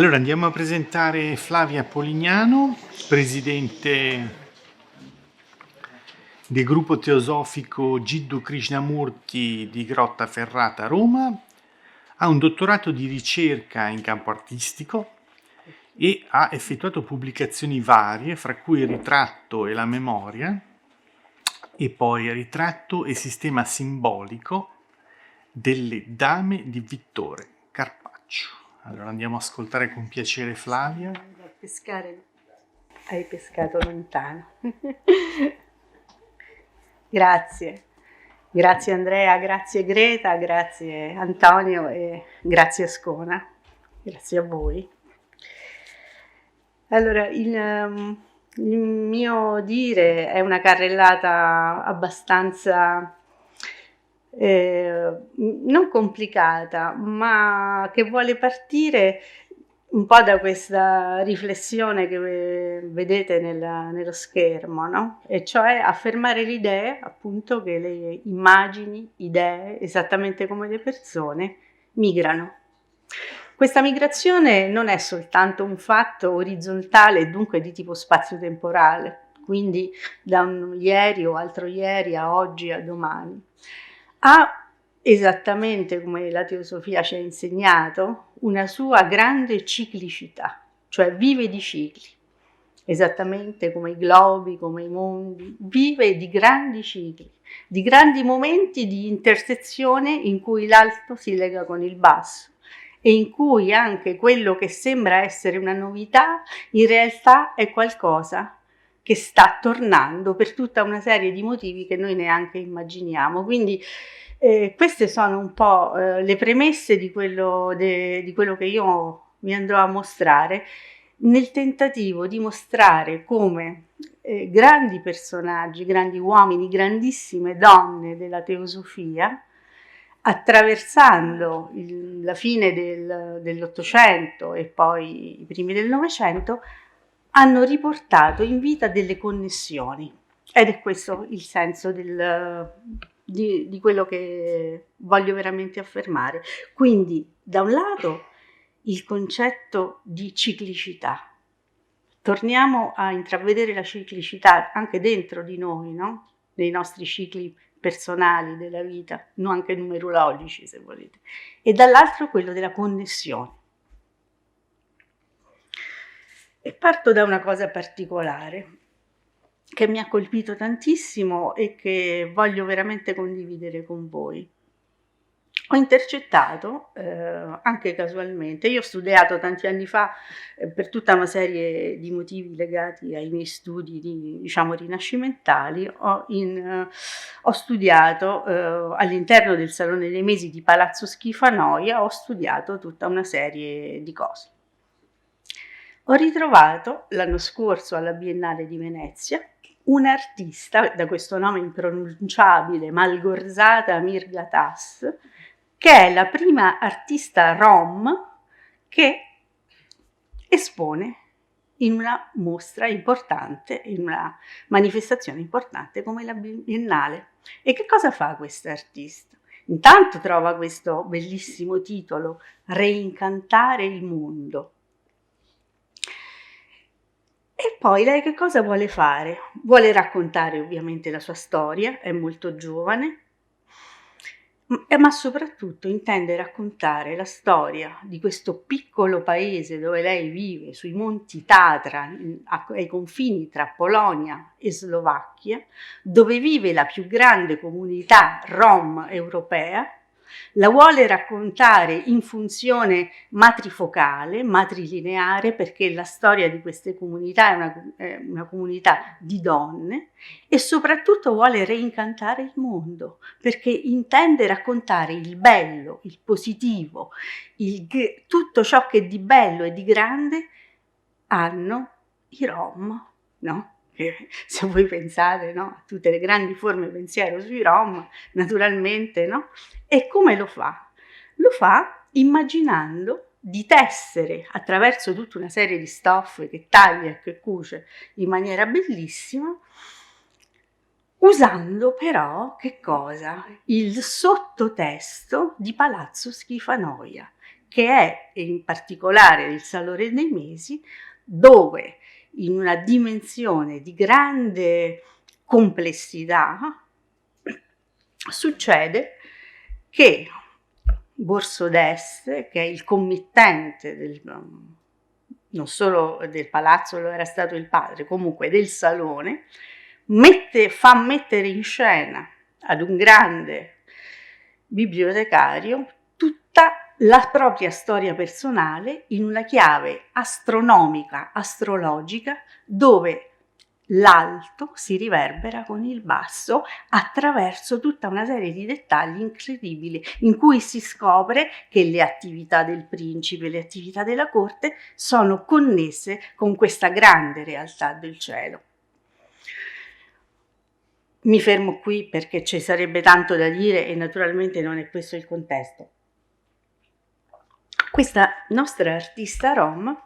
Allora andiamo a presentare Flavia Polignano, presidente del gruppo teosofico Jiddu Krishnamurti di Grottaferrata, Roma. Ha un dottorato di ricerca in campo artistico e ha effettuato pubblicazioni varie, fra cui il ritratto e la memoria, e poi ritratto e sistema simbolico delle dame di Vittore Carpaccio. Allora andiamo a ascoltare con piacere Flavia. A pescare, hai pescato lontano. Grazie Andrea, grazie Greta, grazie Antonio e grazie Ascona, grazie a voi. Allora, il mio dire è una carrellata abbastanza non complicata, ma che vuole partire un po' da questa riflessione che vedete nello schermo, no? E cioè affermare l'idea, appunto, che le immagini, idee, esattamente come le persone, migrano. Questa migrazione non è soltanto un fatto orizzontale e dunque di tipo spazio-temporale, quindi da un ieri o altro ieri a oggi a domani. Ha, esattamente come la teosofia ci ha insegnato, una sua grande ciclicità, cioè vive di cicli, esattamente come i globi, come i mondi, vive di grandi cicli, di grandi momenti di intersezione in cui l'alto si lega con il basso e in cui anche quello che sembra essere una novità in realtà è qualcosa che sta tornando per tutta una serie di motivi che noi neanche immaginiamo. Quindi queste sono un po' le premesse di quello che io vi andrò a mostrare, nel tentativo di mostrare come grandi personaggi, grandi uomini, grandissime donne della teosofia, attraversando la fine dell'Ottocento e poi i primi del Novecento, hanno riportato in vita delle connessioni. Ed è questo il senso di quello che voglio veramente affermare. Quindi, da un lato, il concetto di ciclicità. Torniamo a intravedere la ciclicità anche dentro di noi, no? Nei nostri cicli personali della vita, non anche numerologici se volete. E dall'altro quello della connessione. E parto da una cosa particolare che mi ha colpito tantissimo e che voglio veramente condividere con voi. Ho intercettato, anche casualmente, io ho studiato tanti anni fa per tutta una serie di motivi legati ai miei studi diciamo rinascimentali, ho studiato all'interno del Salone dei Mesi di Palazzo Schifanoia, ho studiato tutta una serie di cose. Ho ritrovato l'anno scorso alla Biennale di Venezia un artista da questo nome impronunciabile, Malgorzata Mirgatas, che è la prima artista rom che espone in una mostra importante, in una manifestazione importante come la Biennale. E che cosa fa questa artista? Intanto trova questo bellissimo titolo, Reincantare il mondo. E poi lei che cosa vuole fare? Vuole raccontare ovviamente la sua storia, è molto giovane, ma soprattutto intende raccontare la storia di questo piccolo paese dove lei vive, sui monti Tatra, ai confini tra Polonia e Slovacchia, dove vive la più grande comunità rom europea. La vuole raccontare in funzione matrifocale, matrilineare, perché la storia di queste comunità è una comunità di donne, e soprattutto vuole reincantare il mondo, perché intende raccontare il bello, il positivo, tutto ciò che di bello e di grande hanno i Rom, no? Se voi pensate, no, a tutte le grandi forme pensiero sui Rom, naturalmente, no? E come lo fa? Lo fa immaginando di tessere attraverso tutta una serie di stoffe che taglia e che cuce in maniera bellissima, usando però che cosa? Il sottotesto di Palazzo Schifanoia, che è in particolare il Salone dei Mesi, dove in una dimensione di grande complessità succede che Borso d'Este, che è il committente non solo del palazzo, lo era stato il padre, comunque del salone, fa mettere in scena ad un grande bibliotecario tutta la propria storia personale in una chiave astronomica, astrologica, dove l'alto si riverbera con il basso attraverso tutta una serie di dettagli incredibili in cui si scopre che le attività del principe, le attività della corte sono connesse con questa grande realtà del cielo. Mi fermo qui perché ci sarebbe tanto da dire e naturalmente non è questo il contesto. Questa nostra artista rom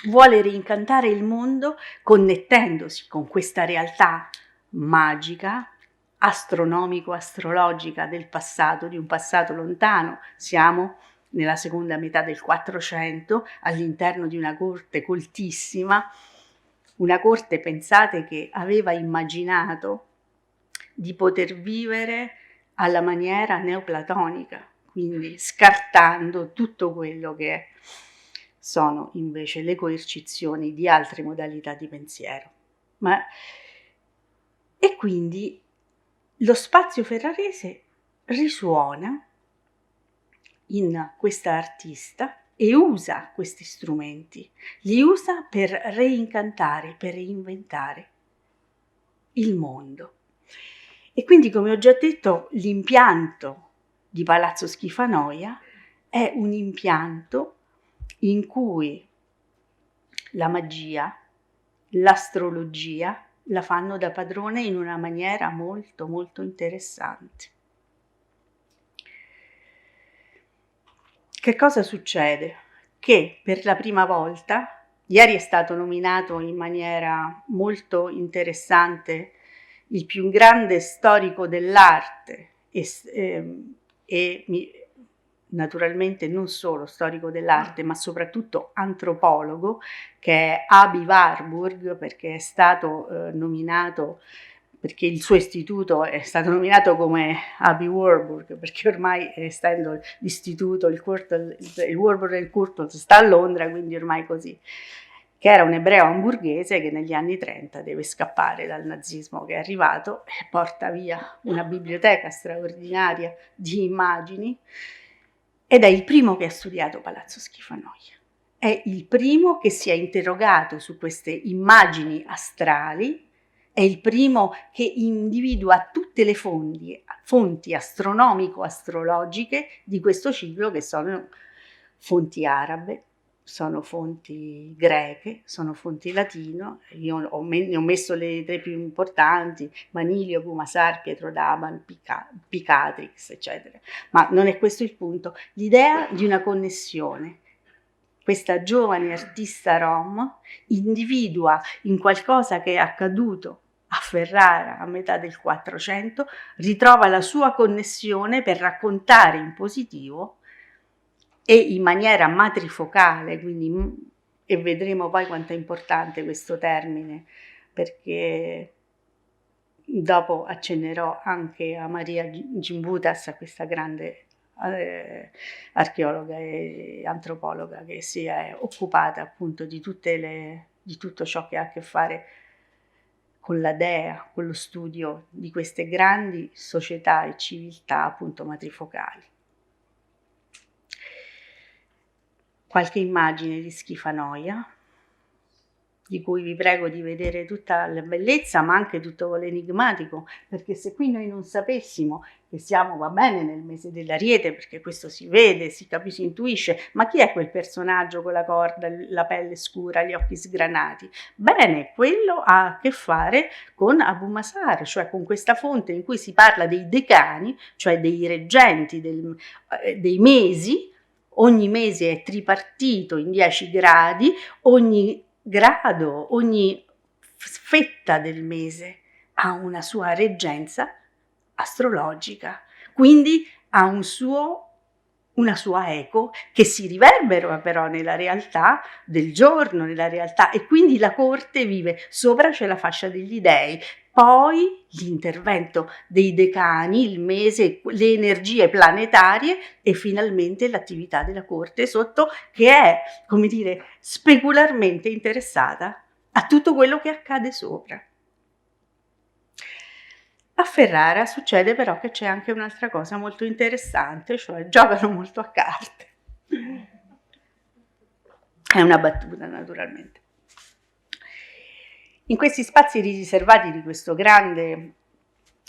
vuole rincantare il mondo connettendosi con questa realtà magica, astronomico-astrologica del passato, di un passato lontano. Siamo nella seconda metà del 400 all'interno di una corte coltissima, una corte, pensate, che aveva immaginato di poter vivere alla maniera neoplatonica, quindi scartando tutto quello che sono invece le coercizioni di altre modalità di pensiero. E quindi lo spazio ferrarese risuona in questa artista e usa questi strumenti, li usa per reincantare, per reinventare il mondo. E quindi, come ho già detto, l'impianto di Palazzo Schifanoia è un impianto in cui la magia, l'astrologia la fanno da padrone in una maniera molto molto interessante. Che cosa succede? Che per la prima volta, ieri è stato nominato in maniera molto interessante il più grande storico dell'arte e naturalmente non solo storico dell'arte, ma soprattutto antropologo, che è Aby Warburg, perché è stato nominato, perché il suo istituto è stato nominato come Aby Warburg, perché ormai essendo l'istituto, il Warburg e il Courtauld sta a Londra, quindi ormai così, che era un ebreo hamburghese che negli anni 30 deve scappare dal nazismo che è arrivato e porta via una biblioteca straordinaria di immagini, ed è il primo che ha studiato Palazzo Schifanoia. È il primo che si è interrogato su queste immagini astrali, è il primo che individua tutte le fonti astronomico-astrologiche di questo ciclo, che sono fonti arabe, sono fonti greche, sono fonti latino. Io ne ho messo le tre più importanti: Manilio, Gumasar, Pietro d'Aban, Picatrix, eccetera. Ma non è questo il punto. L'idea di una connessione. Questa giovane artista rom individua in qualcosa che è accaduto a Ferrara a metà del 400, ritrova la sua connessione per raccontare in positivo e in maniera matrifocale, quindi, e vedremo poi quanto è importante questo termine, perché dopo accennerò anche a Maria Gimbutas, a questa grande archeologa e antropologa che si è occupata appunto di tutto ciò che ha a che fare con la dea, con lo studio di queste grandi società e civiltà appunto matrifocali. Qualche immagine di Schifanoia, di cui vi prego di vedere tutta la bellezza, ma anche tutto l'enigmatico, perché se qui noi non sapessimo che siamo, va bene, nel mese dell'Ariete, perché questo si vede, si capisce, si intuisce, ma chi è quel personaggio con la corda, la pelle scura, gli occhi sgranati? Bene, quello ha a che fare con Abu Masar, cioè con questa fonte in cui si parla dei decani, cioè dei reggenti dei mesi. Ogni mese è tripartito in 10 gradi, ogni grado, ogni fetta del mese ha una sua reggenza astrologica, quindi ha un suo una sua eco che si riverbera però nella realtà del giorno, nella realtà, e quindi la corte vive, sopra c'è la fascia degli dei, poi l'intervento dei decani, il mese, le energie planetarie e finalmente l'attività della corte sotto, che è, come dire, specularmente interessata a tutto quello che accade sopra. A Ferrara succede però che c'è anche un'altra cosa molto interessante, cioè giocano molto a carte. È una battuta, naturalmente. In questi spazi riservati di questo grande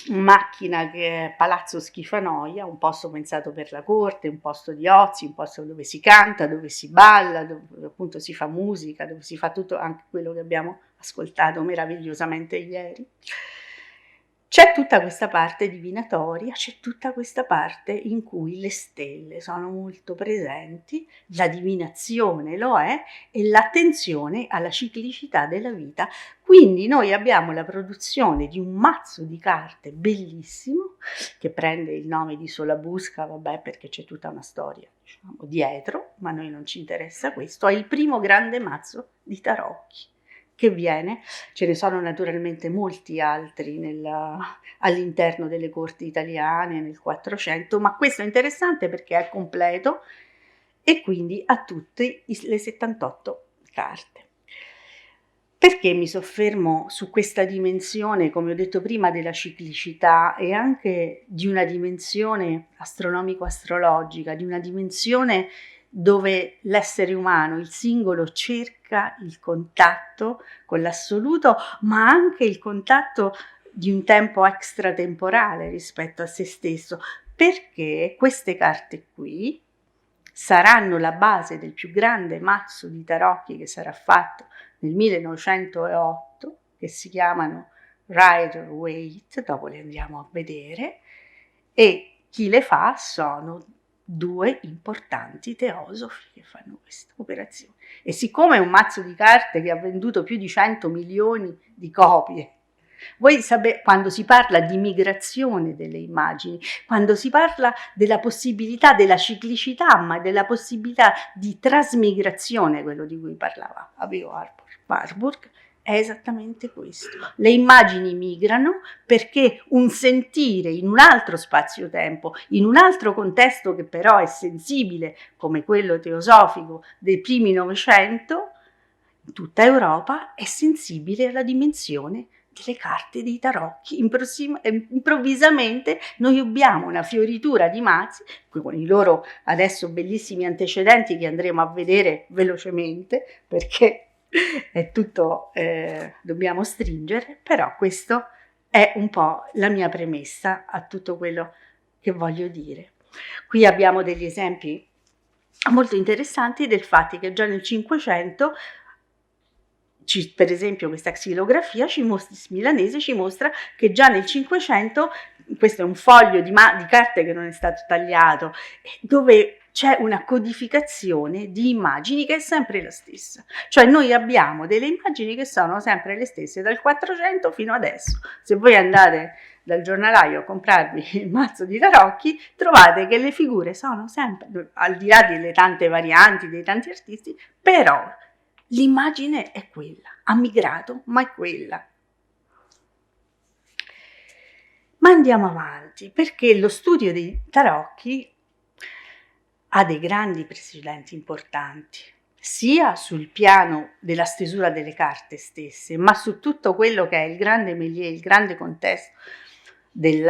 macchina che è Palazzo Schifanoia, un posto pensato per la corte, un posto di ozi, un posto dove si canta, dove si balla, dove appunto si fa musica, dove si fa tutto anche quello che abbiamo ascoltato meravigliosamente ieri. C'è tutta questa parte divinatoria, c'è tutta questa parte in cui le stelle sono molto presenti, la divinazione lo è e l'attenzione alla ciclicità della vita. Quindi noi abbiamo la produzione di un mazzo di carte bellissimo che prende il nome di Solabusca, vabbè, perché c'è tutta una storia, diciamo, dietro, ma a noi non ci interessa questo. È il primo grande mazzo di tarocchi che viene, ce ne sono naturalmente molti altri all'interno delle corti italiane nel 400, ma questo è interessante perché è completo e quindi ha tutte le 78 carte. Perché mi soffermo su questa dimensione, come ho detto prima, della ciclicità e anche di una dimensione astronomico-astrologica, di una dimensione dove l'essere umano, il singolo, cerca il contatto con l'assoluto, ma anche il contatto di un tempo extratemporale rispetto a se stesso, perché queste carte qui saranno la base del più grande mazzo di tarocchi che sarà fatto nel 1908, che si chiamano Rider-Waite, dopo le andiamo a vedere, e chi le fa sono due importanti teosofi che fanno questa operazione. E siccome è un mazzo di carte che ha venduto più di 100 milioni di copie, voi sapete, quando si parla di migrazione delle immagini, quando si parla della possibilità della ciclicità, ma della possibilità di trasmigrazione, quello di cui parlava Avio Warburg, è esattamente questo. Le immagini migrano perché un sentire in un altro spazio-tempo, in un altro contesto che però è sensibile, come quello teosofico dei primi Novecento, in tutta Europa è sensibile alla dimensione delle carte dei tarocchi. Improvvisamente noi abbiamo una fioritura di mazzi con i loro adesso bellissimi antecedenti che andremo a vedere velocemente perché è tutto, dobbiamo stringere, però questo è un po' la mia premessa a tutto quello che voglio dire. Qui abbiamo degli esempi molto interessanti del fatto che già nel Cinquecento, per esempio questa xilografia milanese ci mostra che già nel Cinquecento, questo è un foglio di carte che non è stato tagliato, dove c'è una codificazione di immagini che è sempre la stessa. Cioè noi abbiamo delle immagini che sono sempre le stesse dal 400 fino adesso. Se voi andate dal giornalaio a comprarvi il mazzo di tarocchi, trovate che le figure sono sempre, al di là delle tante varianti, dei tanti artisti, però l'immagine è quella, ha migrato, ma è quella. Ma andiamo avanti, perché lo studio dei tarocchi ha dei grandi precedenti importanti, sia sul piano della stesura delle carte stesse, ma su tutto quello che è il grande méliès, il grande contesto di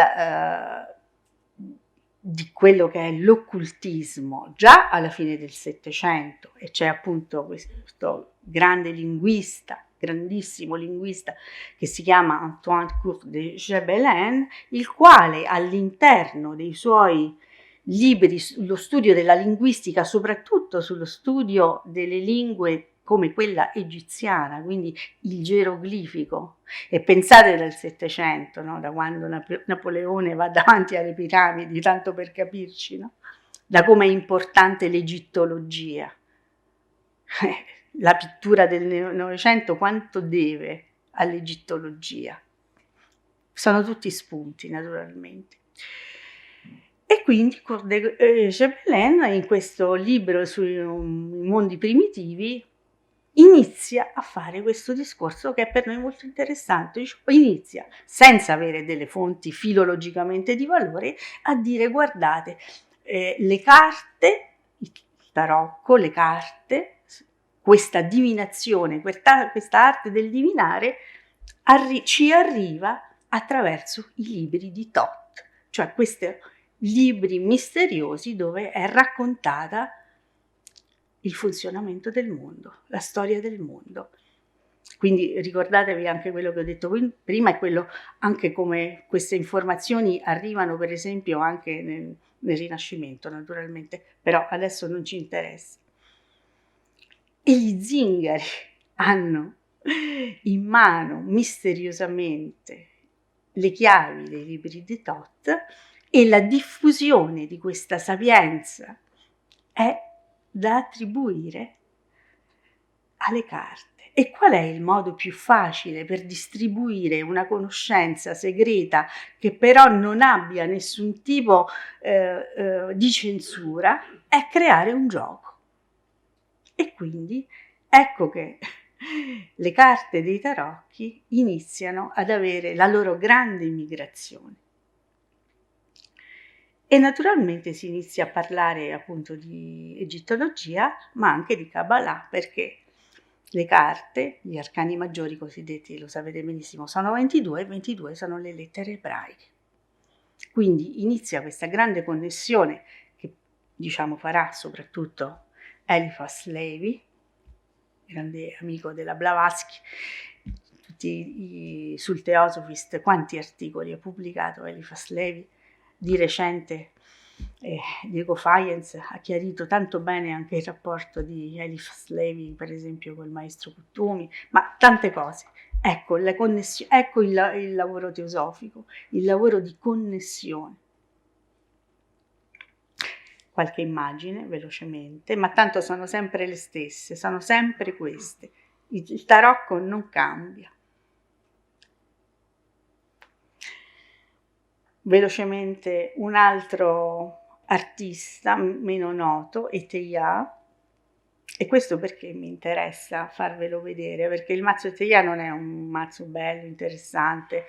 quello che è l'occultismo già alla fine del Settecento, e c'è appunto questo grande linguista, grandissimo linguista che si chiama Antoine Court de Gébelin, il quale all'interno dei suoi libri sullo studio della linguistica, soprattutto sullo studio delle lingue come quella egiziana, quindi il geroglifico. E pensate dal Settecento, no? Da quando Napoleone va davanti alle piramidi, tanto per capirci, no? Da come è importante l'egittologia. La pittura del Novecento quanto deve all'egittologia? Sono tutti spunti, naturalmente. E quindi Kurt Chapelain, in questo libro sui mondi primitivi, inizia a fare questo discorso che è per noi molto interessante. Inizia, senza avere delle fonti filologicamente di valore, a dire: guardate, le carte, il tarocco, le carte, questa divinazione, questa arte del divinare ci arriva attraverso i libri di Thoth, cioè questi libri misteriosi dove è raccontata il funzionamento del mondo, la storia del mondo. Quindi ricordatevi anche quello che ho detto prima, è quello anche come queste informazioni arrivano per esempio anche nel Rinascimento, naturalmente, però adesso non ci interessa. E gli zingari hanno in mano misteriosamente le chiavi dei libri di Thoth, e la diffusione di questa sapienza è da attribuire alle carte. E qual è il modo più facile per distribuire una conoscenza segreta che però non abbia nessun tipo di censura? È creare un gioco. E quindi ecco che le carte dei tarocchi iniziano ad avere la loro grande migrazione. E naturalmente si inizia a parlare appunto di egittologia, ma anche di Kabbalah, perché le carte, gli arcani maggiori cosiddetti, lo sapete benissimo, sono 22 e 22 sono le lettere ebraiche. Quindi inizia questa grande connessione che farà soprattutto Eliphas Levi, grande amico della Blavatsky. Sul Theosophist quanti articoli ha pubblicato Eliphas Levi. Di recente Diego Fayens ha chiarito tanto bene anche il rapporto di Eliphas Levi, per esempio, col maestro Kuttumi, ma tante cose. Ecco, ecco il lavoro teosofico, il lavoro di connessione. Qualche immagine, velocemente, ma tanto sono sempre le stesse, sono sempre queste. Il tarocco non cambia. Velocemente un altro artista meno noto è Teilhard, e questo perché mi interessa farvelo vedere, perché il mazzo Teilhard non è un mazzo bello, interessante,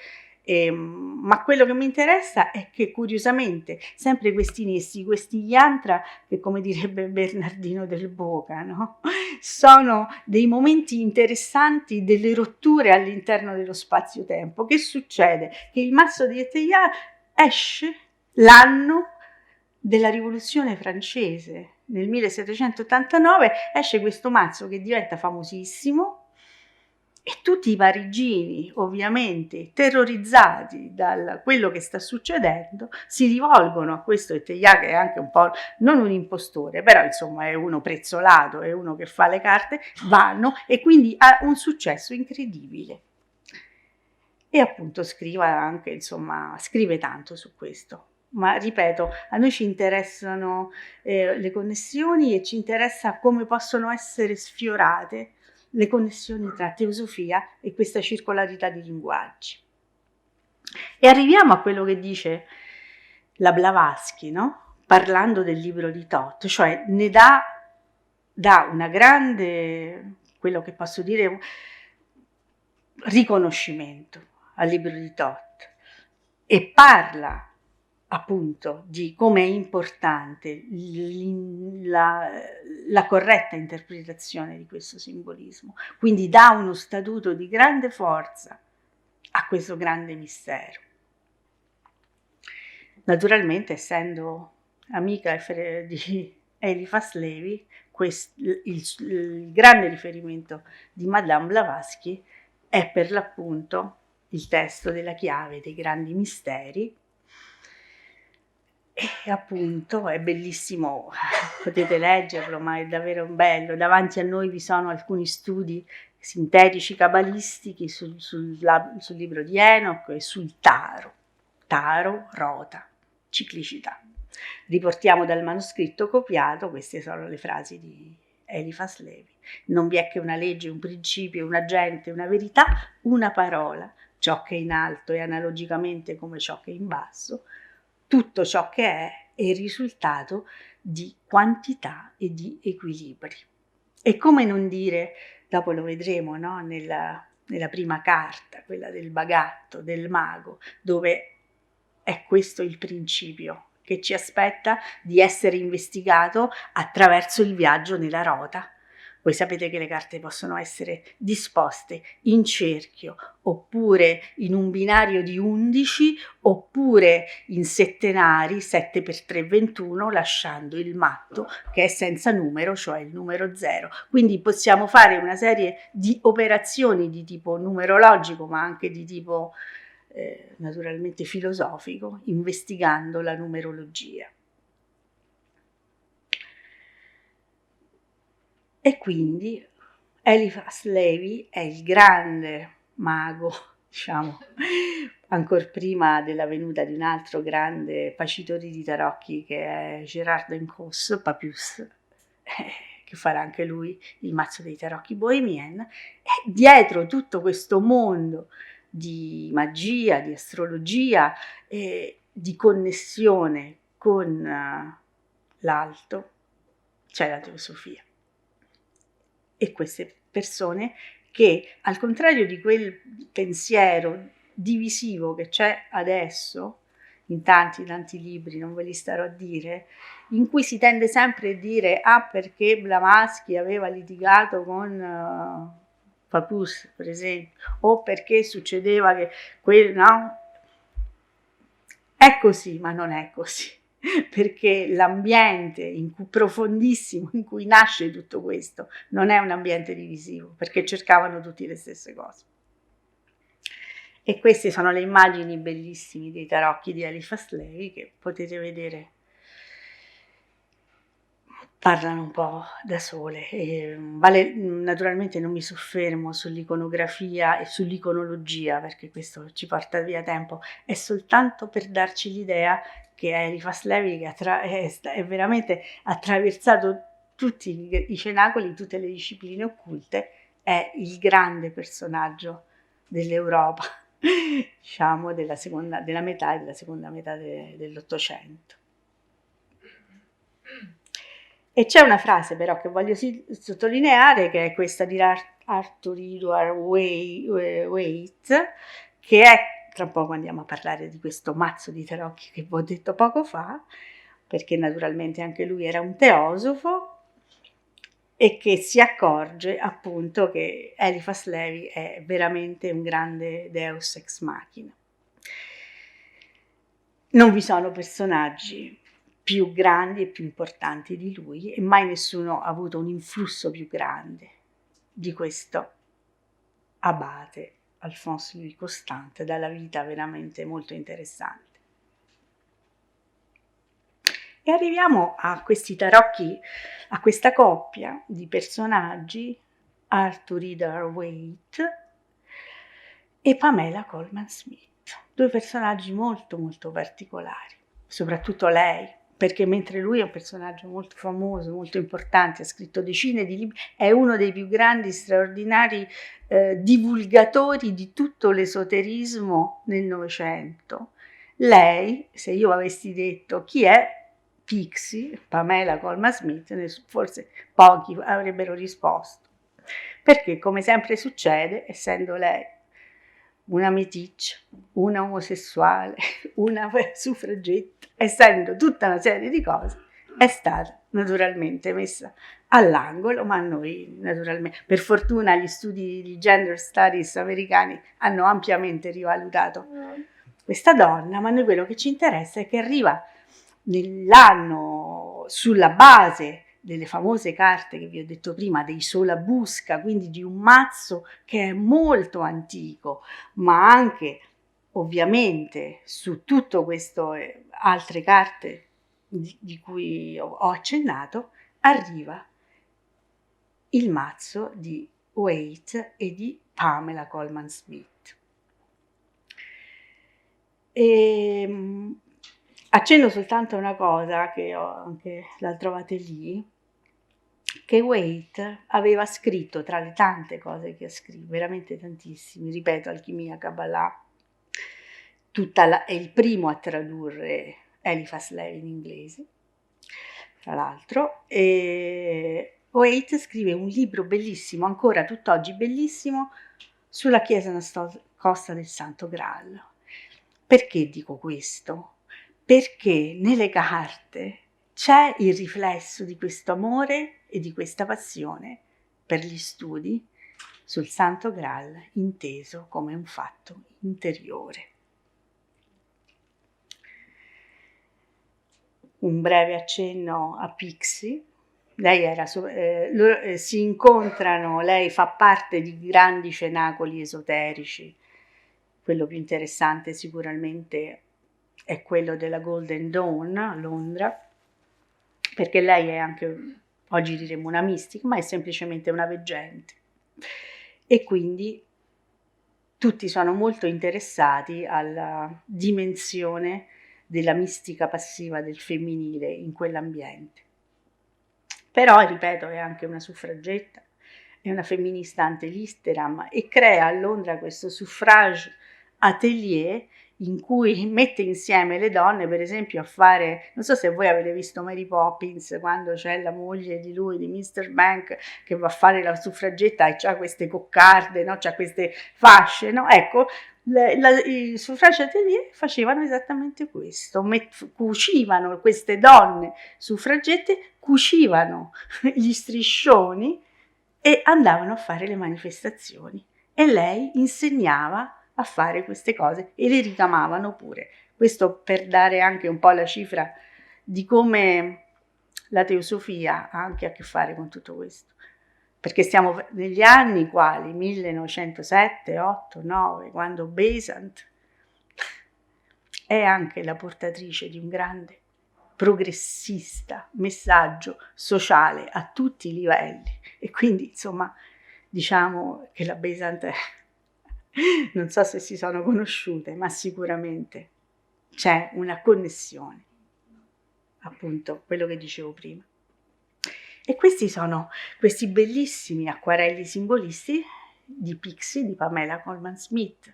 ma quello che mi interessa è che curiosamente sempre questi nessi, questi yantra, che come direbbe Bernardino del Boca, no? Sono dei momenti interessanti, delle rotture all'interno dello spazio-tempo. Che succede? Che il mazzo di Teilhard esce l'anno della Rivoluzione francese, nel 1789 esce questo mazzo che diventa famosissimo, e tutti i parigini, ovviamente terrorizzati da quello che sta succedendo, si rivolgono a questo Teilhard, che è anche un po' non un impostore, però insomma è uno prezzolato, è uno che fa le carte, vanno, e quindi ha un successo incredibile. E appunto scrive tanto su questo. Ma ripeto, a noi ci interessano le connessioni, e ci interessa come possono essere sfiorate le connessioni tra teosofia e questa circolarità di linguaggi. E arriviamo a quello che dice la Blavatsky, no? Parlando del libro di Thoth, cioè ne dà una grande, quello che posso dire, riconoscimento al libro di Thoth, e parla appunto di come è importante la corretta interpretazione di questo simbolismo, quindi dà uno statuto di grande forza a questo grande mistero. Naturalmente, essendo amica di Eliphas Levi, il grande riferimento di Madame Blavatsky è per l'appunto il testo della chiave dei grandi misteri, e appunto è bellissimo, potete leggerlo, ma è davvero bello. Davanti a noi vi sono alcuni studi sintetici cabalistici sul libro di Enoch e sul taro, rota, ciclicità. Riportiamo dal manoscritto copiato, queste sono le frasi di Eliphas Levi. Non vi è che una legge, un principio, un agente, una verità, una parola. Ciò che è in alto è analogicamente come ciò che è in basso. Tutto ciò che è è il risultato di quantità e di equilibri. E come non dire, dopo lo vedremo, no? Nella prima carta, quella del bagatto, del mago, dove è questo il principio che ci aspetta di essere investigato attraverso il viaggio nella rota. Voi sapete che le carte possono essere disposte in cerchio, oppure in un binario di 11, oppure in settenari 7x3 21, lasciando il matto che è senza numero, cioè il numero 0. Quindi possiamo fare una serie di operazioni di tipo numerologico, ma anche di tipo naturalmente filosofico, investigando la numerologia. E quindi Eliphas Levi è il grande mago, diciamo, ancora prima della venuta di un altro grande facitore di tarocchi che è Gérard d'Encausse, Papius, che farà anche lui il mazzo dei tarocchi bohemien, e dietro tutto questo mondo di magia, di astrologia e di connessione con l'alto c'è la teosofia. E queste persone che, al contrario di quel pensiero divisivo che c'è adesso, in tanti libri, non ve li starò a dire, in cui si tende sempre a dire perché Blavatsky aveva litigato con Papus, per esempio, o perché succedeva che no? È così, ma non è così. Perché l'ambiente profondissimo in cui nasce tutto questo non è un ambiente divisivo, perché cercavano tutti le stesse cose. E queste sono le immagini bellissime dei tarocchi di Eliphas Levi che potete vedere, parlano un po' da sole. Naturalmente non mi soffermo sull'iconografia e sull'iconologia, perché questo ci porta via tempo, è soltanto per darci l'idea che Eliphas Levi è veramente attraversato tutti i cenacoli, tutte le discipline occulte, è il grande personaggio dell'Europa, diciamo della metà e della seconda metà dell'Ottocento. E c'è una frase però che voglio sottolineare, che è questa di Arthur Edward Waite, che è, tra poco andiamo a parlare di questo mazzo di tarocchi che vi ho detto poco fa, perché naturalmente anche lui era un teosofo, e che si accorge appunto che Eliphas Levi è veramente un grande deus ex machina. Non vi sono personaggi più grandi e più importanti di lui, e mai nessuno ha avuto un influsso più grande di questo abate Alphonse Louis Constant, dalla vita veramente molto interessante. E arriviamo a questi tarocchi, a questa coppia di personaggi, Arthur Rider-Waite e Pamela Colman-Smith, due personaggi molto particolari, soprattutto lei, perché mentre lui è un personaggio molto famoso, molto importante, ha scritto decine di libri, è uno dei più grandi, straordinari divulgatori di tutto l'esoterismo nel Novecento. Lei, se io avessi detto chi è Pixie, Pamela Colman-Smith, forse pochi avrebbero risposto, perché come sempre succede, essendo lei una meticcia, una omosessuale, una suffragetta, essendo tutta una serie di cose, è stata naturalmente messa all'angolo, ma noi naturalmente, per fortuna gli studi di gender studies americani hanno ampiamente rivalutato questa donna, ma noi quello che ci interessa è che arriva nell'anno sulla base delle famose carte che vi ho detto prima, dei Solabusca, quindi di un mazzo che è molto antico, ma anche ovviamente su tutto questo altre carte di cui ho accennato, arriva il mazzo di Waite e di Pamela Colman-Smith. Accenno soltanto a una cosa che anche la trovate lì, che Waite aveva scritto tra le tante cose che ha scritto, veramente tantissimi, ripeto, Alchimia, Kabbalah, è il primo a tradurre Eliphas Levi in inglese, tra l'altro, e Waite scrive un libro bellissimo, ancora tutt'oggi bellissimo, sulla chiesa nascosta del Santo Graal. Perché dico questo? Perché nelle carte c'è il riflesso di questo amore e di questa passione per gli studi sul Santo Graal, inteso come un fatto interiore. Un breve accenno a Pixie. Lei si incontrano, lei fa parte di grandi cenacoli esoterici. Quello più interessante sicuramente è quello della Golden Dawn a Londra, perché lei è anche, oggi diremmo una mistica, ma è semplicemente una veggente. E quindi tutti sono molto interessati alla dimensione della mistica passiva del femminile in quell'ambiente. Però, ripeto, è anche una suffragetta, è una femminista anti-litteram e crea a Londra questo suffrage atelier in cui mette insieme le donne, per esempio, a fare, non so se voi avete visto Mary Poppins, quando c'è la moglie di lui, di Mr. Bank, che va a fare la suffragetta e c'ha queste coccarde, no? C'ha queste fasce, no? Ecco, i suffrage atelier facevano esattamente questo, cucivano queste donne suffragette, cucivano gli striscioni e andavano a fare le manifestazioni e lei insegnava a fare queste cose e le ricamavano pure. Questo per dare anche un po' la cifra di come la teosofia ha anche a che fare con tutto questo. Perché stiamo negli anni quali? 1907, 8, 9, quando Besant è anche la portatrice di un grande progressista messaggio sociale a tutti i livelli. E quindi, insomma, diciamo che la Besant non so se si sono conosciute, ma sicuramente c'è una connessione, appunto, quello che dicevo prima. E questi sono questi bellissimi acquarelli simbolisti di Pixie, di Pamela Colman Smith.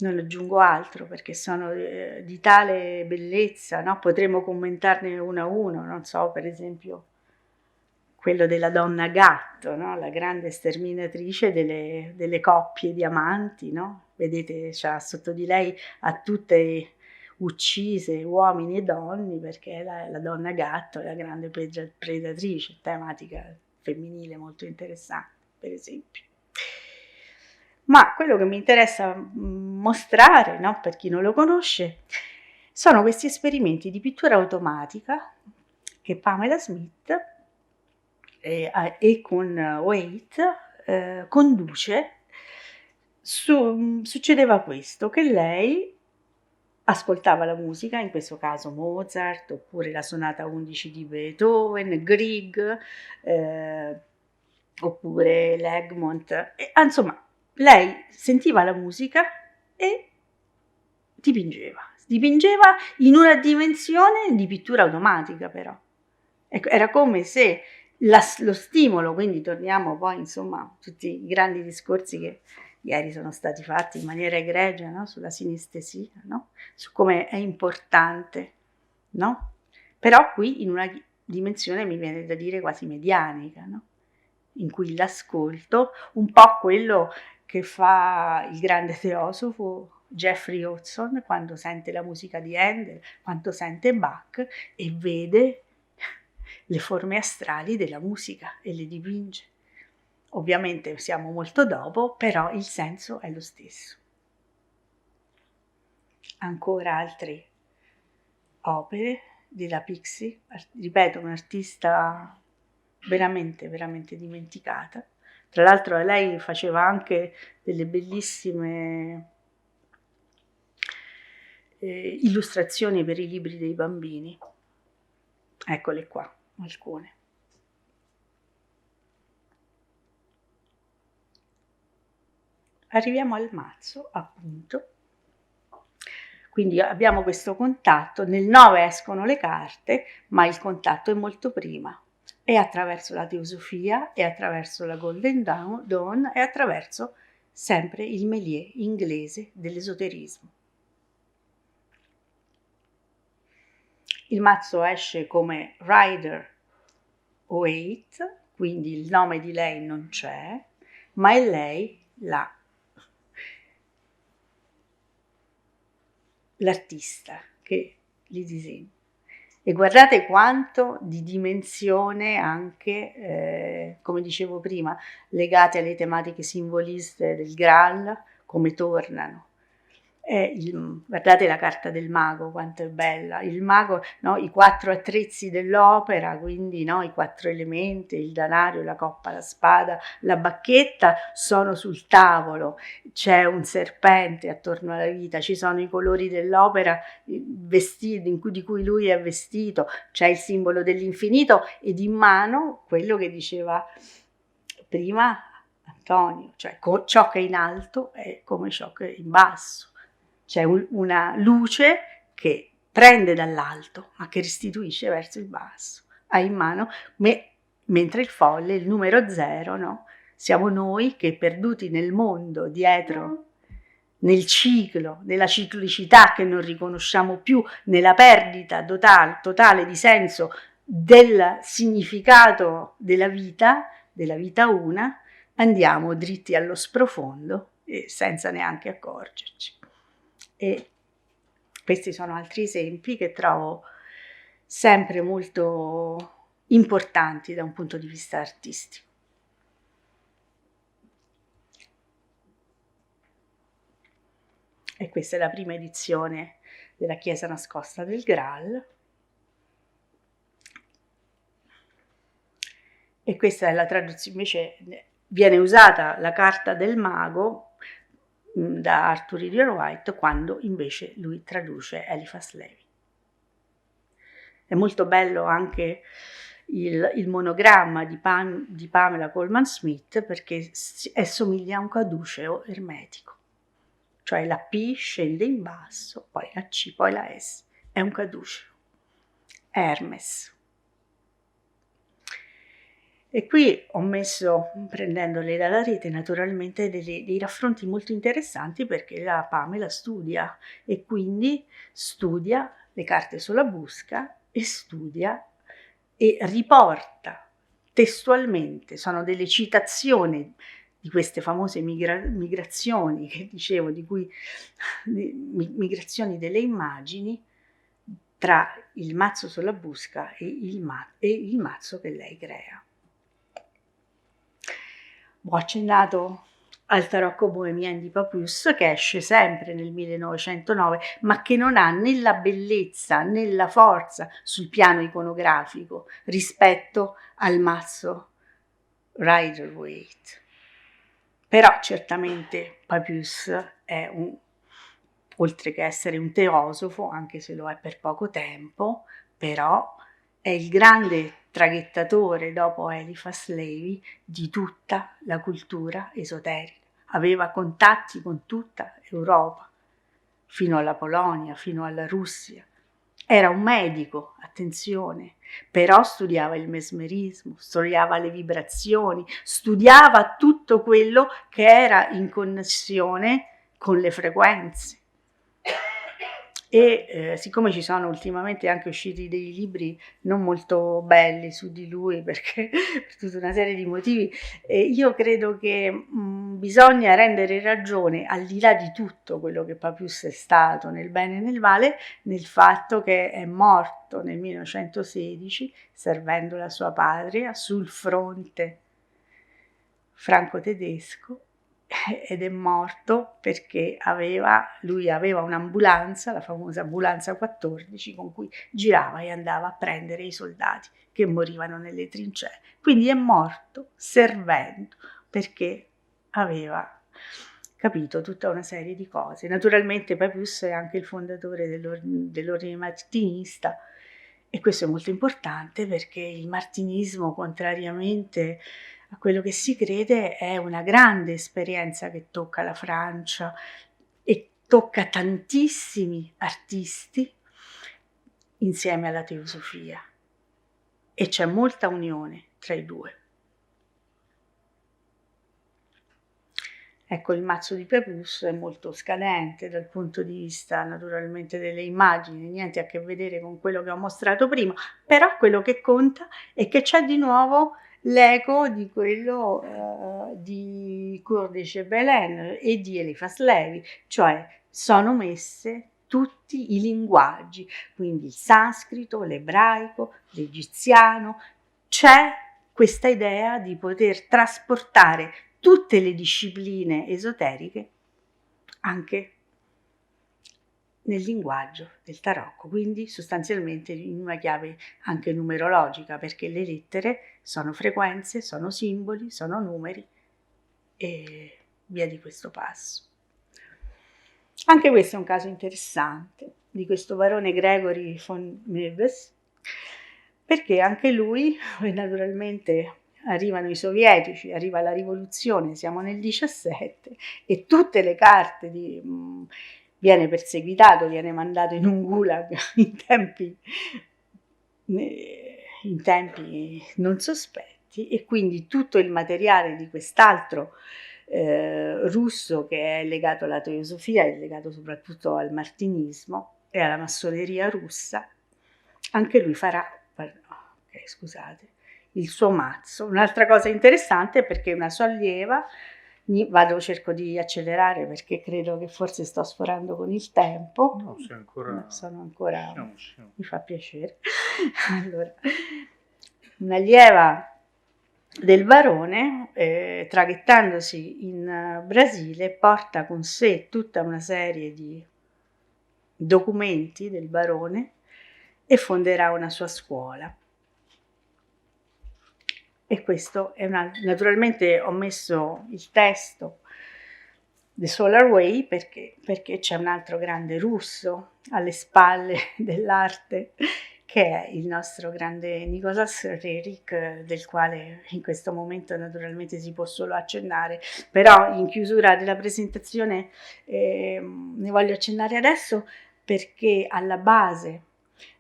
Non aggiungo altro perché sono di tale bellezza, no? Potremmo commentarne uno a uno, non so, per esempio quello della donna gatto, no? La grande sterminatrice delle coppie di amanti, no? Vedete, c'ha sotto di lei a tutte uccise uomini e donne perché la donna gatto è la grande predatrice, tematica femminile molto interessante, per esempio. Ma quello che mi interessa mostrare, no, per chi non lo conosce, sono questi esperimenti di pittura automatica che Pamela Smith e con Waite conduce. Succedeva questo, che lei ascoltava la musica, in questo caso Mozart, oppure la sonata 11 di Beethoven, Grieg, oppure l'Egmont, e, insomma, lei sentiva la musica e dipingeva in una dimensione di pittura automatica, però. Ecco, era come se lo stimolo, quindi torniamo poi, insomma, a tutti i grandi discorsi che ieri sono stati fatti in maniera egregia, no? Sulla sinestesia, no? Su come è importante, no? Però qui in una dimensione, mi viene da dire, quasi medianica, no? In cui l'ascolto, un po' quello che fa il grande teosofo Jeffrey Hodgson quando sente la musica di Handel, quando sente Bach e vede le forme astrali della musica e le dipinge. Ovviamente siamo molto dopo, però il senso è lo stesso. Ancora altre opere della Pixie, ripeto, un'artista veramente, veramente dimenticata. Tra l'altro lei faceva anche delle bellissime illustrazioni per i libri dei bambini. Eccole qua, alcune. Arriviamo al mazzo, appunto. Quindi abbiamo questo contatto, nel 9 escono le carte, ma il contatto è molto prima. È attraverso la teosofia, è attraverso la Golden Dawn, è attraverso sempre il méliès inglese dell'esoterismo. Il mazzo esce come Rider-Waite, quindi il nome di lei non c'è, ma è lei l'artista che li disegna. E guardate quanto di dimensione anche, come dicevo prima, legate alle tematiche simboliste del Graal, come tornano. Guardate la carta del mago, quanto è bella. Il mago, no, i 4 attrezzi dell'opera, quindi no, i 4 elementi, il denaro, la coppa, la spada, la bacchetta, sono sul tavolo. C'è un serpente attorno alla vita, ci sono i colori dell'opera, vestiti di cui lui è vestito, c'è il simbolo dell'infinito ed in mano quello che diceva prima Antonio, cioè ciò che è in alto è come ciò che è in basso. C'è una luce che prende dall'alto ma che restituisce verso il basso. Ha in mano, mentre il folle, il numero 0, no? Siamo noi che perduti nel mondo, dietro, nel ciclo, nella ciclicità che non riconosciamo più, nella perdita totale di senso del significato della vita una, andiamo dritti allo sprofondo e senza neanche accorgerci. E questi sono altri esempi che trovo sempre molto importanti da un punto di vista artistico. E questa è la prima edizione della Chiesa nascosta del Graal. E questa è la traduzione, invece viene usata la carta del mago da Arthur Rider-Waite quando invece lui traduce Eliphas Levi. È molto bello anche il monogramma di Pamela Colman Smith perché somiglia a un caduceo ermetico, cioè la P scende in basso, poi la C, poi la S, è un caduceo, Hermes. E qui ho messo, prendendole dalla rete, naturalmente dei raffronti molto interessanti perché la Pamela studia e quindi studia le carte sulla busca e studia e riporta testualmente, sono delle citazioni di queste famose migrazioni che dicevo, migrazioni delle immagini tra il mazzo sulla busca e il mazzo che lei crea. Ho accennato al Tarocco Bohemien di Papus che esce sempre nel 1909 ma che non ha né la bellezza né la forza sul piano iconografico rispetto al mazzo Rider-Waite. Però certamente Papus è oltre che essere un teosofo, anche se lo è per poco tempo, però è il grande traghettatore dopo Eliphas Levi di tutta la cultura esoterica. Aveva contatti con tutta Europa, fino alla Polonia, fino alla Russia. Era un medico, attenzione, però studiava il mesmerismo, studiava le vibrazioni, studiava tutto quello che era in connessione con le frequenze. E siccome ci sono ultimamente anche usciti dei libri non molto belli su di lui perché per tutta una serie di motivi, io credo che bisogna rendere ragione, al di là di tutto quello che Papius è stato nel bene e nel male, nel fatto che è morto nel 1916 servendo la sua patria sul fronte franco-tedesco ed è morto perché lui aveva un'ambulanza, la famosa ambulanza 14, con cui girava e andava a prendere i soldati che morivano nelle trincee. Quindi è morto servendo perché aveva capito tutta una serie di cose. Naturalmente Papius è anche il fondatore dell'ordine martinista e questo è molto importante perché il martinismo, contrariamente a quello che si crede, è una grande esperienza che tocca la Francia e tocca tantissimi artisti insieme alla teosofia e c'è molta unione tra i due. Ecco, il mazzo di Pérouse è molto scadente dal punto di vista naturalmente delle immagini, niente a che vedere con quello che ho mostrato prima, però quello che conta è che c'è di nuovo l'eco di quello di Cour de Chebelin e di Eliphas Levi, cioè sono messe tutti i linguaggi, quindi il sanscrito, l'ebraico, l'egiziano, c'è questa idea di poter trasportare tutte le discipline esoteriche anche nel linguaggio del tarocco, quindi sostanzialmente in una chiave anche numerologica, perché le lettere sono frequenze, sono simboli, sono numeri e via di questo passo. Anche questo è un caso interessante di questo barone Gregory von Mewes, perché anche lui, naturalmente arrivano i sovietici, arriva la rivoluzione, siamo nel 17 e tutte le carte viene perseguitato, viene mandato in un gulag in tempi non sospetti, e quindi tutto il materiale di quest'altro russo, che è legato alla teosofia, è legato soprattutto al martinismo e alla massoneria russa, anche lui farà, scusate, il suo mazzo. Un'altra cosa interessante è perché una sua allieva, cerco di accelerare perché credo che forse sto sforando con il tempo. No, sei ancora... Sono ancora... Siamo. Mi fa piacere. Allora, un'allieva del barone, traghettandosi in Brasile, porta con sé tutta una serie di documenti del barone e fonderà una sua scuola. E questo è naturalmente ho messo il testo The Solar Way perché c'è un altro grande russo alle spalle dell'arte, che è il nostro grande Nicolas Roerich, del quale in questo momento naturalmente si può solo accennare, però in chiusura della presentazione ne voglio accennare adesso, perché alla base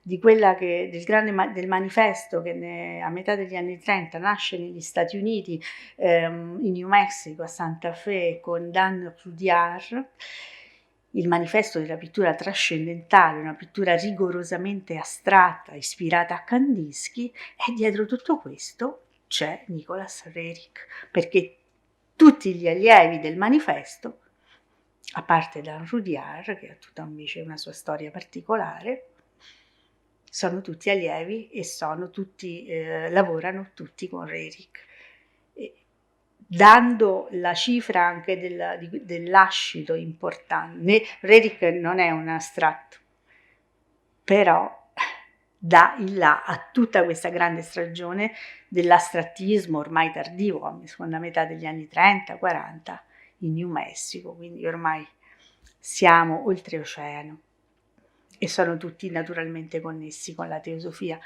di quella del manifesto che a metà degli anni 30 nasce negli Stati Uniti, in New Mexico, a Santa Fe, con Dan Rudyard, il manifesto della pittura trascendentale, una pittura rigorosamente astratta, ispirata a Kandinsky, e dietro tutto questo c'è Nicolas Roerich, perché tutti gli allievi del manifesto, a parte Dan Rudyard, che ha tutta invece una sua storia particolare, sono tutti allievi e lavorano tutti con Roerich, dando la cifra anche dell'ascito importante. Roerich non è un astratto, però dà il là a tutta questa grande stagione dell'astrattismo ormai tardivo, a seconda metà degli anni 30-40 in New Mexico, quindi ormai siamo oltreoceano e sono tutti naturalmente connessi con la teosofia,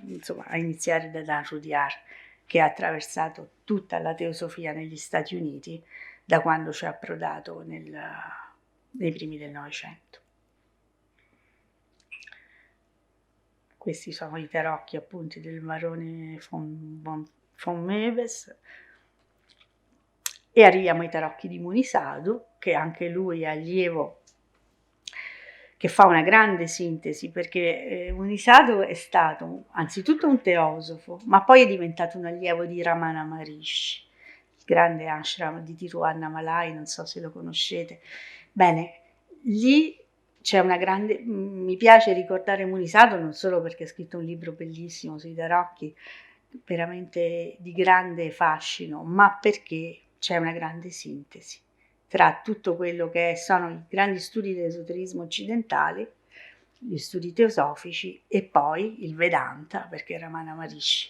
insomma, a iniziare da Dan Rudyard, che ha attraversato tutta la teosofia negli Stati Uniti da quando ci è approdato nei primi del Novecento. Questi sono i tarocchi appunti del barone von Mewes. E arriviamo ai tarocchi di Munisadou, che anche lui è allievo, che fa una grande sintesi, perché Munisadou è stato anzitutto un teosofo, ma poi è diventato un allievo di Ramana Maharishi, il grande ashram di Tiruvannamalai, non so se lo conoscete. Bene, lì c'è una grande... Mi piace ricordare Munisadou non solo perché ha scritto un libro bellissimo sui tarocchi, veramente di grande fascino, ma perché c'è una grande sintesi tra tutto quello che sono i grandi studi dell'esoterismo occidentale, gli studi teosofici e poi il Vedanta, perché Ramana Maharishi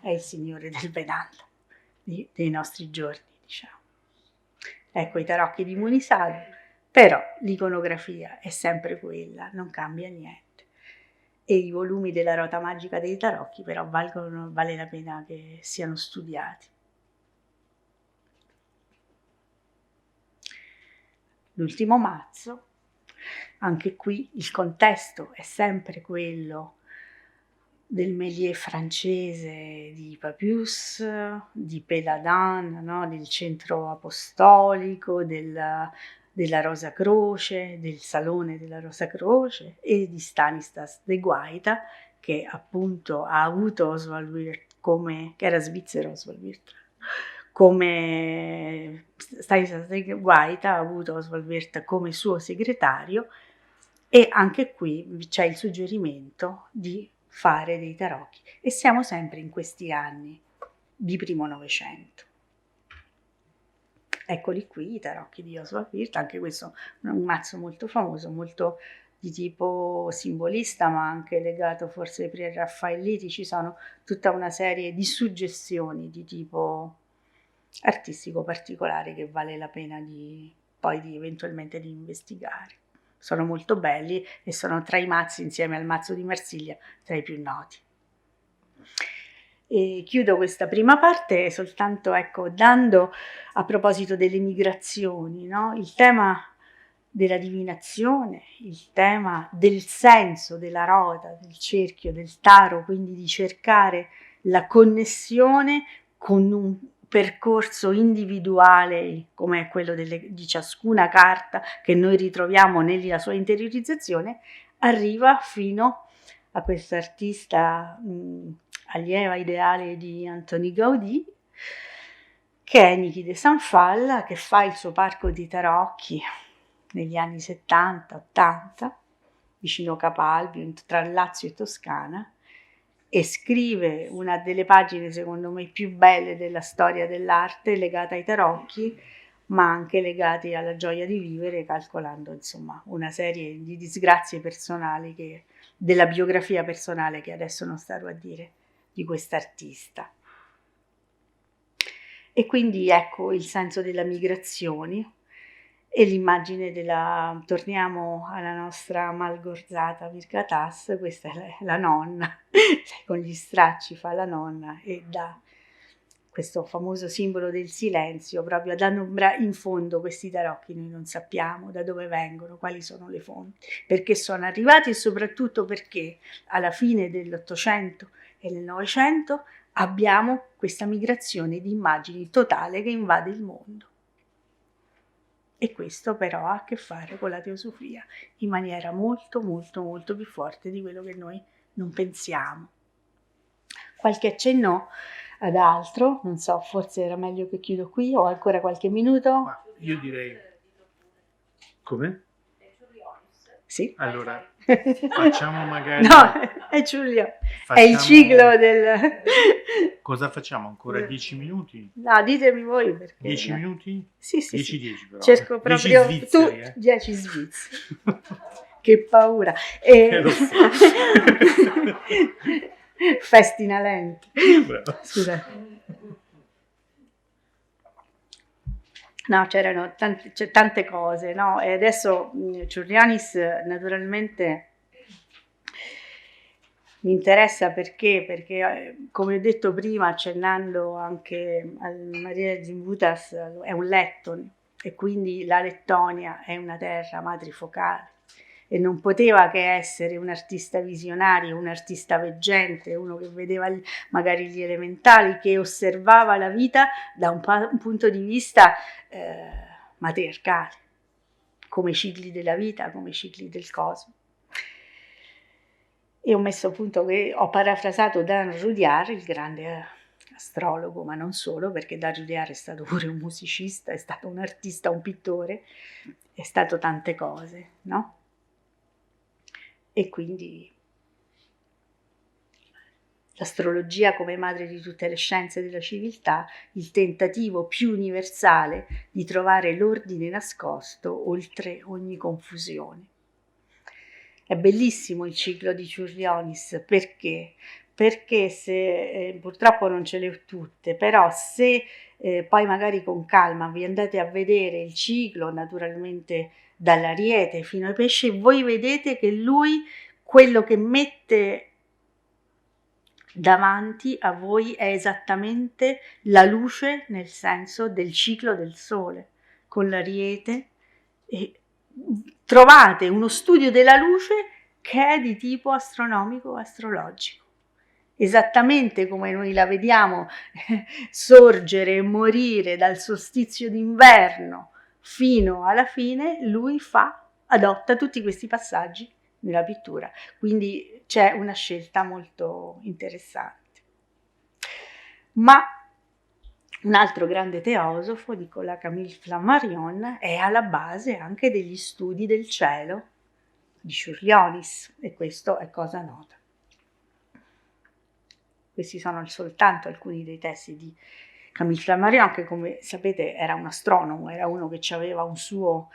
è il signore del Vedanta dei nostri giorni, diciamo. Ecco i tarocchi di Munisadou, però l'iconografia è sempre quella, non cambia niente. E i volumi della Rota Magica dei tarocchi però vale la pena che siano studiati. L'ultimo mazzo, anche qui il contesto è sempre quello del Méliès francese di Papius, di Péladan, no? Del centro apostolico, della Rosa Croce, del Salone della Rosa Croce, e di Stanislas de Guaita, che appunto ha avuto Oswald Wirth che era svizzero Oswald Wirth, come Stanislas de Guaita ha avuto Oswald Wirth come suo segretario, e anche qui c'è il suggerimento di fare dei tarocchi, e siamo sempre in questi anni di primo Novecento. Eccoli qui i tarocchi di Oswald Wirth, anche questo è un mazzo molto famoso, molto di tipo simbolista, ma anche legato forse ai preraffaelliti. Ci sono tutta una serie di suggestioni di tipo artistico particolare che vale la pena eventualmente di investigare. Sono molto belli e sono tra i mazzi, insieme al mazzo di Marsiglia, tra i più noti. E chiudo questa prima parte soltanto dando, a proposito delle migrazioni, no? Il tema della divinazione, il tema del senso della rota, del cerchio, del tarot, quindi di cercare la connessione con un percorso individuale come è quello di ciascuna carta che noi ritroviamo nella sua interiorizzazione, arriva fino a questo artista allieva ideale di Antoni Gaudí, che è Niki de Sanfal, che fa il suo parco di tarocchi negli anni 70-80 vicino Capalbio, tra Lazio e Toscana, e scrive una delle pagine secondo me più belle della storia dell'arte legata ai tarocchi, ma anche legati alla gioia di vivere, calcolando insomma una serie di disgrazie personali della biografia personale che adesso non starò a dire di quest'artista. E quindi ecco il senso della migrazione e l'immagine torniamo alla nostra malgorzata Virgatas, questa è la nonna, con gli stracci fa la nonna e dà questo famoso simbolo del silenzio, proprio ad anombra in fondo questi tarocchi. Noi non sappiamo da dove vengono, quali sono le fonti, perché sono arrivati e soprattutto perché alla fine dell'Ottocento e nel Novecento abbiamo questa migrazione di immagini totale che invade il mondo. E questo però ha a che fare con la teosofia in maniera molto molto molto più forte di quello che noi non pensiamo. Qualche accenno ad altro, non so, forse era meglio che chiudo qui, o ancora qualche minuto? Ma io direi... Come? Sì. Allora, facciamo magari... No, è Giulio, è il ciclo del... Cosa facciamo? Ancora 10 minuti? No, ditemi voi perché... 10 minuti? Sì, sì, 10 però. Cerco proprio... 10 svizzeri, tu, 10 svizzeri. Che paura. Lo so. Festina lenta. Scusa. No, c'erano tante cose, no? E adesso Ciurlianis naturalmente mi interessa perché come ho detto prima, accennando anche al Maria Zimbutas, è un letton e quindi la Lettonia è una terra matrifocale e non poteva che essere un artista visionario, un artista veggente, uno che vedeva magari gli elementali, che osservava la vita da un punto di vista matriarcale, come cicli della vita, come cicli del cosmo. E ho messo appunto che ho parafrasato Dan Rudyard, il grande astrologo, ma non solo, perché Dan Rudyard è stato pure un musicista, è stato un artista, un pittore, è stato tante cose, no? E quindi l'astrologia come madre di tutte le scienze della civiltà, il tentativo più universale di trovare l'ordine nascosto oltre ogni confusione. È bellissimo il ciclo di Ciurlionis, perché se purtroppo non ce le ho tutte, però se poi magari con calma vi andate a vedere il ciclo, naturalmente dall'Ariete fino ai Pesci, voi vedete che lui quello che mette davanti a voi è esattamente la luce, nel senso del ciclo del Sole con l'Ariete, e trovate uno studio della luce che è di tipo astronomico, astrologico, esattamente come noi la vediamo sorgere e morire dal solstizio d'inverno fino alla fine, lui adotta tutti questi passaggi nella pittura. Quindi c'è una scelta molto interessante. Ma un altro grande teosofo, Nicolas Camille Flammarion, è alla base anche degli studi del cielo di Čiurlionis, e questo è cosa nota. Questi sono soltanto alcuni dei testi di Camille Flammarion, che come sapete era un astronomo, era uno che aveva un suo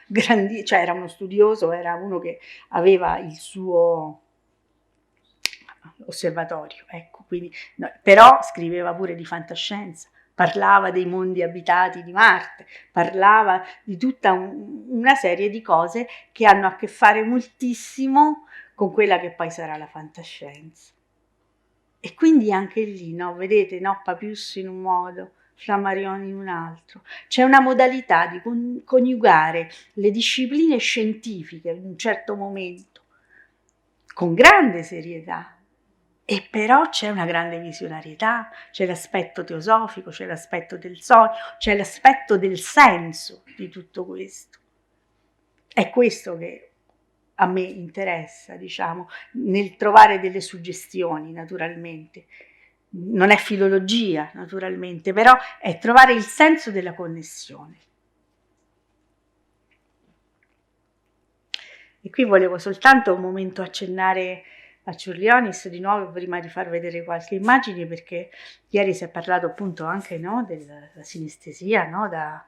cioè era uno studioso, era uno che aveva il suo osservatorio, ecco, quindi, no, però scriveva pure di fantascienza, parlava dei mondi abitati di Marte, parlava di tutta una serie di cose che hanno a che fare moltissimo con quella che poi sarà la fantascienza. E quindi anche lì, no, vedete, no, Papius in un modo, Flammarion in un altro. C'è una modalità di coniugare le discipline scientifiche in un certo momento con grande serietà, e però c'è una grande visionarietà, c'è l'aspetto teosofico, c'è l'aspetto del sogno, c'è l'aspetto del senso di tutto questo. È questo che a me interessa, diciamo, nel trovare delle suggestioni, naturalmente. Non è filologia, naturalmente, però è trovare il senso della connessione. E qui volevo soltanto un momento accennare a Čiurlionis di nuovo, prima di far vedere qualche immagine, perché ieri si è parlato appunto anche, no, della sinestesia, no, da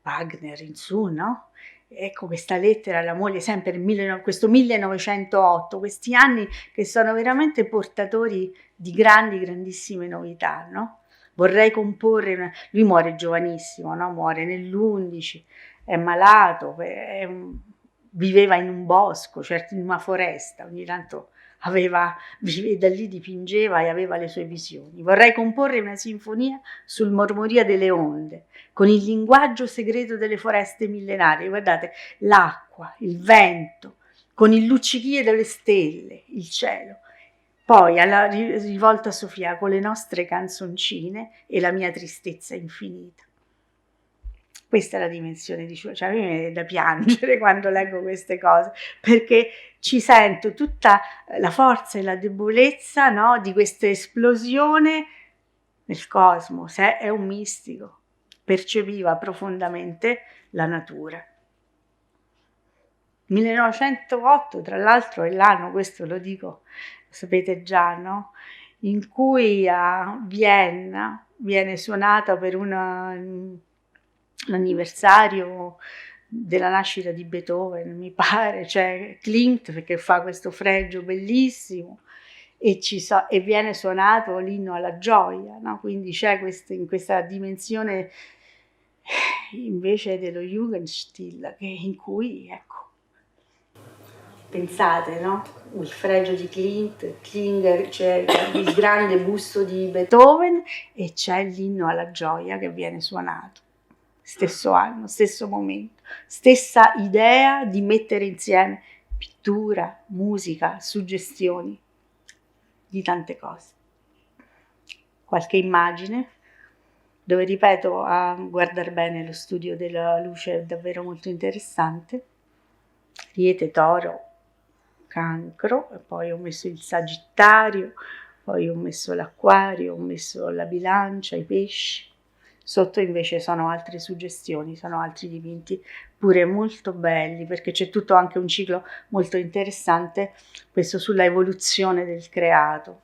Wagner in su, no? Ecco questa lettera alla moglie, sempre questo 1908, questi anni che sono veramente portatori di grandissime novità, no? Vorrei comporre, lui muore giovanissimo, no? Muore nell'11, è malato, viveva in un bosco, certo in una foresta, ogni tanto da lì dipingeva e aveva le sue visioni. Vorrei comporre una sinfonia sul mormoria delle onde, con il linguaggio segreto delle foreste millenarie. Guardate, l'acqua, il vento, con il luccichio delle stelle, il cielo. Poi alla rivolta a Sofia con le nostre canzoncine e la mia tristezza infinita. Questa è la dimensione di Čiurlionis, cioè a me viene da piangere quando leggo queste cose, perché ci sento tutta la forza e la debolezza, no, di questa esplosione nel cosmos. È un mistico, percepiva profondamente la natura. 1908, tra l'altro, è l'anno, questo lo dico, lo sapete già, no? In cui a Vienna viene suonata per l'anniversario della nascita di Beethoven, mi pare, c'è Klimt perché fa questo fregio bellissimo e viene suonato l'inno alla gioia, no? Quindi c'è in questa dimensione invece dello Jugendstil, in cui, ecco, pensate, no? Il fregio di Klimt, Klinger, c'è il grande busto di Beethoven e c'è l'inno alla gioia che viene suonato. Stesso anno, stesso momento, stessa idea di mettere insieme pittura, musica, suggestioni di tante cose. Qualche immagine dove, ripeto, a guardare bene lo studio della luce è davvero molto interessante. Ariete, Toro, Cancro, e poi ho messo il Sagittario, poi ho messo l'Acquario, ho messo la Bilancia, i Pesci. Sotto invece sono altre suggestioni, sono altri dipinti pure molto belli, perché c'è tutto anche un ciclo molto interessante, questo sulla evoluzione del creato.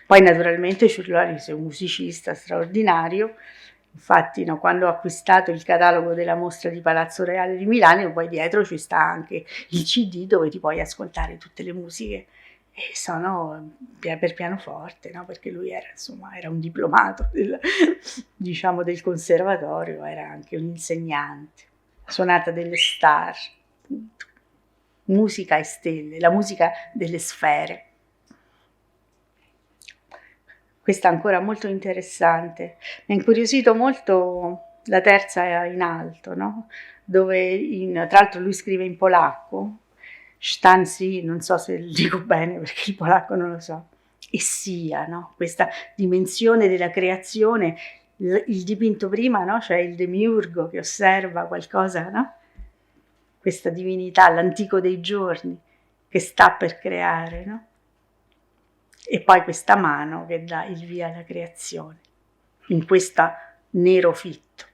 Poi naturalmente Čiurlionis è un musicista straordinario, infatti, no, quando ho acquistato il catalogo della mostra di Palazzo Reale di Milano, poi dietro ci sta anche il CD dove ti puoi ascoltare tutte le musiche, e sono per pianoforte, no? Perché lui era, insomma, era un diplomato del conservatorio, era anche un insegnante. Sonata delle star, musica e stelle, la musica delle sfere. Questa è ancora molto interessante. Mi ha incuriosito molto la terza in alto, no? Dove tra l'altro lui scrive in polacco, Sztanzi, non so se lo dico bene perché il polacco non lo so, e sia, no? Questa dimensione della creazione, il dipinto prima, no? Cioè il demiurgo che osserva qualcosa, no? Questa divinità, l'antico dei giorni, che sta per creare, no? E poi questa mano che dà il via alla creazione, in questa nero fitto.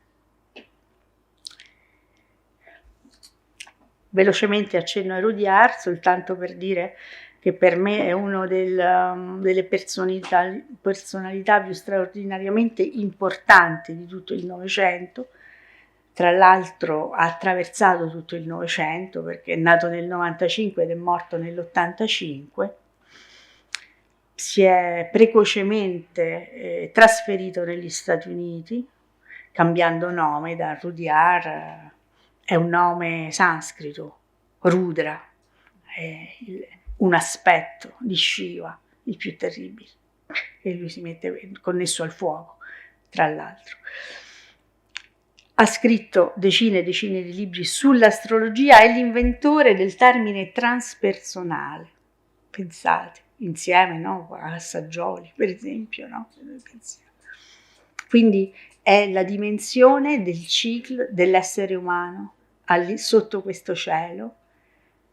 Velocemente accenno a Rudyard, soltanto per dire che per me è una delle personalità più straordinariamente importanti di tutto il Novecento. Tra l'altro ha attraversato tutto il Novecento perché è nato nel 95 ed è morto nell'85. Si è precocemente trasferito negli Stati Uniti, cambiando nome da Rudyard, è un nome sanscrito, Rudra, è un aspetto di Shiva, il più terribile, e lui si mette connesso al fuoco, tra l'altro. Ha scritto decine e decine di libri sull'astrologia, è l'inventore del termine transpersonale, pensate, insieme, no? A Saggioli, per esempio, no? Quindi è la dimensione del ciclo dell'essere umano sotto questo cielo,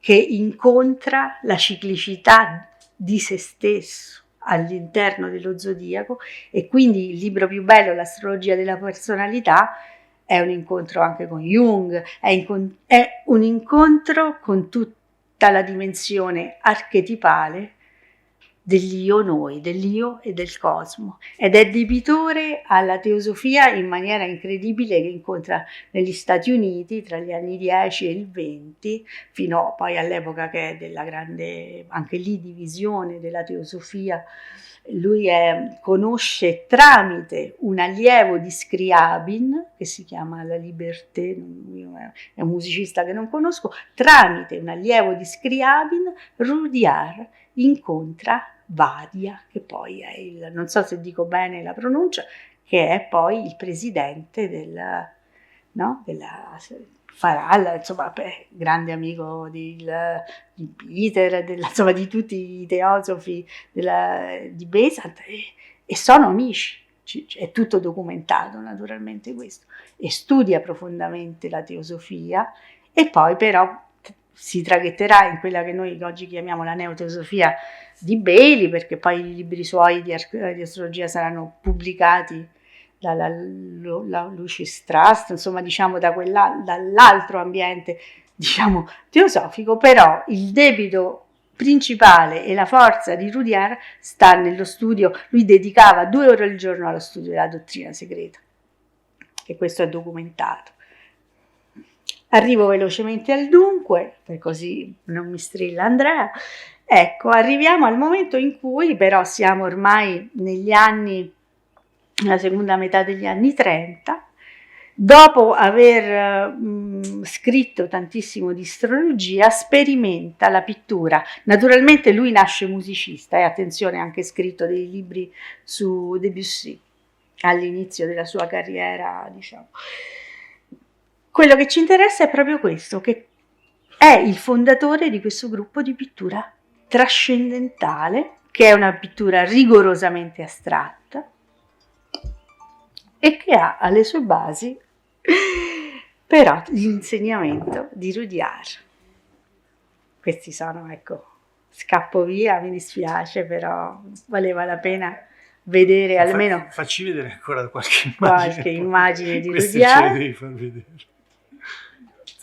che incontra la ciclicità di se stesso all'interno dello zodiaco, e quindi il libro più bello, L'astrologia della personalità, è un incontro anche con Jung, è un incontro con tutta la dimensione archetipale dell'io noi, dell'io e del cosmo, ed è debitore alla teosofia in maniera incredibile, che incontra negli Stati Uniti tra gli anni 10 e il 20, fino poi all'epoca che è della grande, anche lì, divisione della teosofia. Lui conosce tramite un allievo di Scriabin, che si chiama La Liberté, è un musicista che non conosco, tramite un allievo di Scriabin Rudyard incontra Vadia, che poi è non so se dico bene la pronuncia, che è poi il presidente della Faralla, insomma, grande amico di Peter, insomma, di tutti i teosofi di Besant, e sono amici. È tutto documentato, naturalmente, questo, e studia profondamente la teosofia, e poi però si traghetterà in quella che noi oggi chiamiamo la neoteosofia di Bailey, perché poi i libri suoi di astrologia saranno pubblicati dalla Lucis Trust, insomma, diciamo dall'altro ambiente, diciamo, teosofico. Però il debito principale e la forza di Rudyard sta nello studio. Lui dedicava 2 ore al giorno allo studio della dottrina segreta, e questo è documentato. Arrivo velocemente al dunque, per così non mi strilla Andrea. Ecco, arriviamo al momento in cui però siamo ormai nella seconda metà degli anni 30, dopo aver scritto tantissimo di astrologia, sperimenta la pittura. Naturalmente lui nasce musicista, e attenzione, ha anche scritto dei libri su Debussy all'inizio della sua carriera, diciamo. Quello che ci interessa è proprio questo, che è il fondatore di questo gruppo di pittura trascendentale, che è una pittura rigorosamente astratta e che ha alle sue basi però l'insegnamento di Rudyard. Questi sono, ecco, scappo via, mi dispiace, però valeva la pena vedere almeno... Facci vedere ancora qualche immagine di Rudyard. Queste ce le devi far vedere.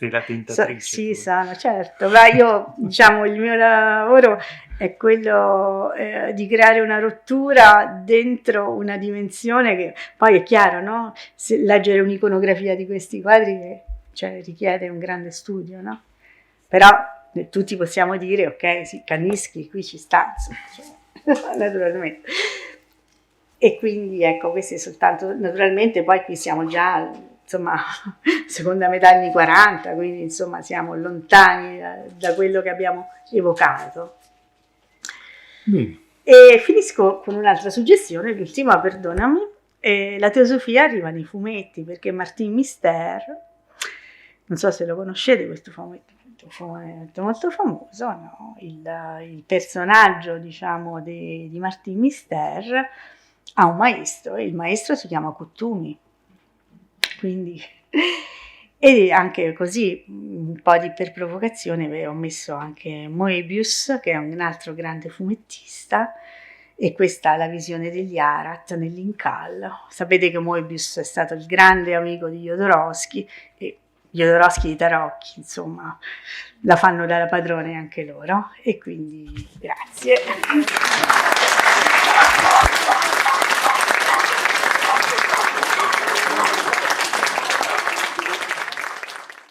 Sei la tentatrice. Sì, sono, certo, ma io, diciamo, il mio lavoro è quello di creare una rottura dentro una dimensione che poi è chiaro, no? Se leggere un'iconografia di questi quadri, cioè, richiede un grande studio, no? Però tutti possiamo dire, ok, sì, Kandinsky qui ci sta, cioè, naturalmente. E quindi, ecco, questi è soltanto, naturalmente, poi qui siamo già, insomma, seconda metà anni 40, quindi insomma siamo lontani da quello che abbiamo evocato. E finisco con un'altra suggestione, l'ultima, perdonami. La teosofia arriva nei fumetti, perché Martin Mister, non so se lo conoscete questo molto famoso, no? Il personaggio, diciamo, di Martin Mister ha un maestro e il maestro si chiama Kuthumi. Quindi, e anche così, un po' per provocazione, ho messo anche Moebius, che è un altro grande fumettista, e questa è la visione degli Arat nell'Incal. Sapete che Moebius è stato il grande amico di Jodorowsky, e Jodorowsky e i tarocchi, insomma, la fanno dalla padrone anche loro, e quindi grazie.